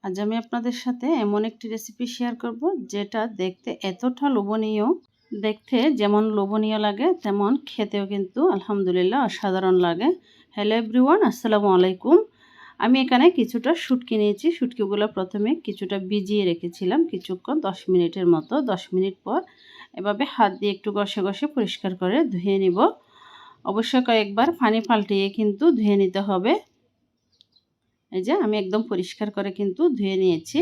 আজ আমি আপনাদের সাথে এমন একটি রেসিপি শেয়ার করব যেটা দেখতে এতটা লোভনীয়, দেখতে যেমন লোভনীয় লাগে তেমন খেতেও কিন্তু আলহামদুলিল্লাহ অসাধারণ লাগে। হ্যালো এভরিওয়ান, আসসালামু আলাইকুম। আমি এখানে কিছুটা শুটকি নিয়েছি। শুটকিগুলো প্রথমে কিছুটা ভিজিয়ে রেখেছিলাম কিছুক্ষণ, 10 মিনিটের মতো। 10 মিনিট পর এভাবে হাত দিয়ে একটু ঘষে ঘষে পরিষ্কার করে ধুয়ে নিব। অবশ্যই কয়েকবার পানি পাল্টিয়ে কিন্তু ধুয়ে নিতে হবে। এই যে আমি একদম পরিষ্কার করে কিন্তু ধুয়ে নিয়েছি।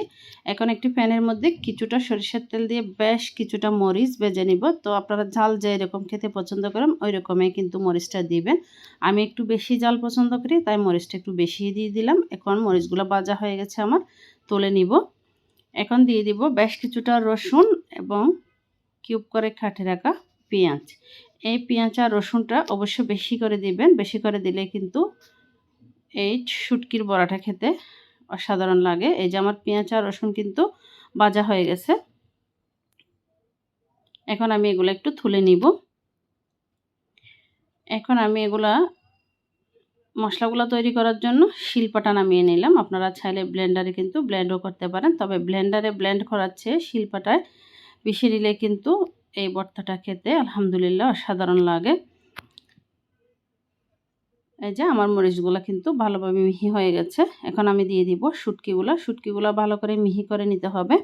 এখন একটি প্যানের মধ্যে কিছুটা সরিষার তেল দিয়ে বেশ কিছুটা মরিচ ভেজে নিব। তো আপনারা ঝাল যে এরকম খেতে পছন্দ করেন ওই রকমই কিন্তু মরিচটা দিবেন। আমি একটু বেশি ঝাল পছন্দ করি, তাই মরিচটা একটু বেশি দিয়ে দিলাম। এখন মরিচগুলো ভাজা হয়ে গেছে আমার, তুলে নিব। এখন দিয়ে দিব বেশ কিছুটা রসুন এবং কিউব করে কাটে রাখা পেঁয়াজ। এই পেঁয়াজ আর রসুনটা অবশ্য বেশি করে দিবেন। বেশি করে দিলে কিন্তু এই শুটকির বড়াটা খেতে অসাধারণ লাগে। এই যে আমার পেঁয়াজ আর রসুন কিন্তু ভাজা হয়ে গেছে। এখন আমি এগুলো একটু তুলে নিব। এখন আমি এগুলা মশলাগুলো তৈরি করার জন্য শিলপাটা নামিয়ে নিলাম। আপনারা চাইলে ব্লেন্ডারে কিন্তু ব্লেন্ডও করতে পারেন, তবে ব্লেন্ডারে ব্লেন্ড করার চেয়ে শিলপাটায় পিষে নিলে কিন্তু এই ভর্তাটা খেতে আলহামদুলিল্লাহ অসাধারণ লাগে। এই যে আমার মরিচগুলো কিন্তু ভালোভাবে মিহি হয়ে গেছে। এখন আমি দিয়ে দিব শুটকিগুলো ভালো করে মিহি করে নিতে হবে,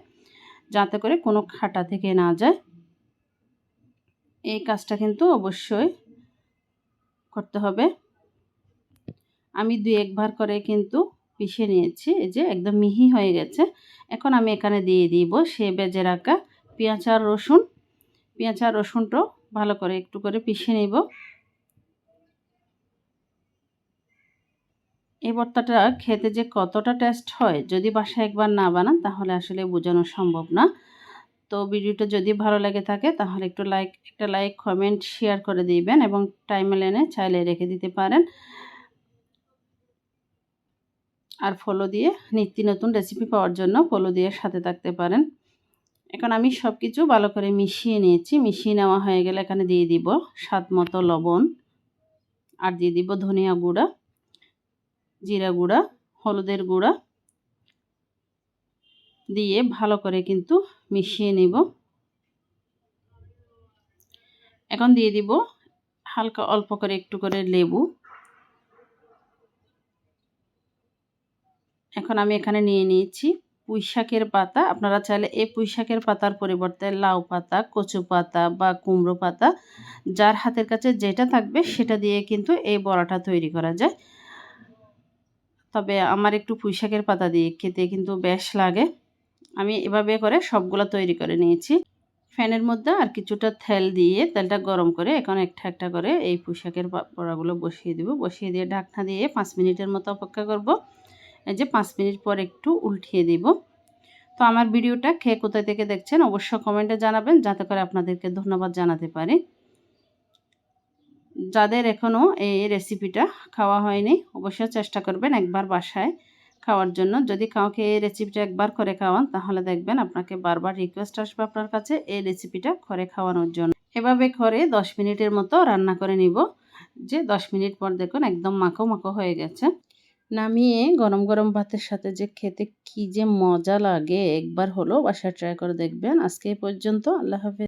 যাতে করে কোনো খাটা থেকে না যায়। এই কাজটা কিন্তু অবশ্যই করতে হবে। আমি 2-1 বার করে কিন্তু পিষে নিয়েছি। এই যে একদম মিহি হয়ে গেছে। এখন আমি এখানে দিয়ে দিব সে ভেজে রাখা পেঁয়াজ আর রসুনটাও ভালো করে একটু করে পিষে নেব। এই ভর্তাটা খেতে যে কতটা টেস্ট হয়, যদি বাসায় একবার না বানান তাহলে আসলে বোঝানো সম্ভব না। তো ভিডিওটা যদি ভালো লেগে থাকে তাহলে একটা লাইক কমেন্ট শেয়ার করে দিবেন এবং টাইমলাইনে চাইলে রেখে দিতে পারেন। আর ফলো দিয়ে নিত্য নতুন রেসিপি পাওয়ার জন্য ফলো দিয়ে সাথে থাকতে পারেন। এখন আমি সব কিছু ভালো করে মিশিয়ে নিয়েছি। মিশিয়ে নেওয়া হয়ে গেলে এখানে দিয়ে দিব স্বাদ মতো লবণ, আর দিয়ে দিব ধনিয়া গুঁড়া, জিরা গুঁড়া, হলুদের গুঁড়া দিয়ে ভালো করে কিন্তু মিশিয়ে নিব। এখন দিয়ে দিব হালকা অল্প করে একটু করে লেবু। এখন আমি এখানে নিয়ে নিয়েছি পুঁইশাকের পাতা। আপনারা চাইলে এই পুঁইশাকের পাতার পরিবর্তে লাউ পাতা, কচু পাতা বা কুমড়ো পাতা, যার হাতের কাছে যেটা থাকবে সেটা দিয়ে কিন্তু এই বড়াটা তৈরি করা যায়। তবে আমার একটু পুঁইশাকের পাতা দিয়ে খেতে কিন্তু বেশ লাগে। আমি এভাবে করে সবগুলো তৈরি করে নিয়েছি। ফ্যানের মধ্যে আর কিছুটা তেল দিয়ে তেলটা গরম করে এখন একটা একটা করে এই পুঁইশাকের বড়াগুলো বসিয়ে দেব। বসিয়ে দিয়ে ঢাকনা দিয়ে 5 মিনিটের মতো অপেক্ষা করব। এই যে 5 মিনিট পর একটু উল্টিয়ে দিব। তো আমার ভিডিওটা খেয়ে কোথায় থেকে দেখছেন অবশ্যই কমেন্টে জানাবেন, যাতে করে আপনাদেরকে ধন্যবাদ জানাতে পারি। যাদের এখনও এই রেসিপিটা খাওয়া হয়নি অবশ্যই চেষ্টা করবেন একবার বাসায় খাওয়ার জন্য। যদি কাউকে এই রেসিপিটা একবার করে খাওয়ান তাহলে দেখবেন আপনাকে বারবার রিকোয়েস্ট আসবে আপনার কাছে এই রেসিপিটা করে খাওয়ানোর জন্য। এভাবে করে 10 মিনিটের মতো রান্না করে নিব। যে 10 মিনিট পর দেখুন একদম মাখো মাখো হয়ে গেছে। নামিয়ে গরম গরম ভাতের সাথে যে খেতে কি যে মজা লাগে, একবার হলো বাসায় ট্রাই করে দেখবেন। আজকে এই পর্যন্ত। আল্লাহ হাফেজ।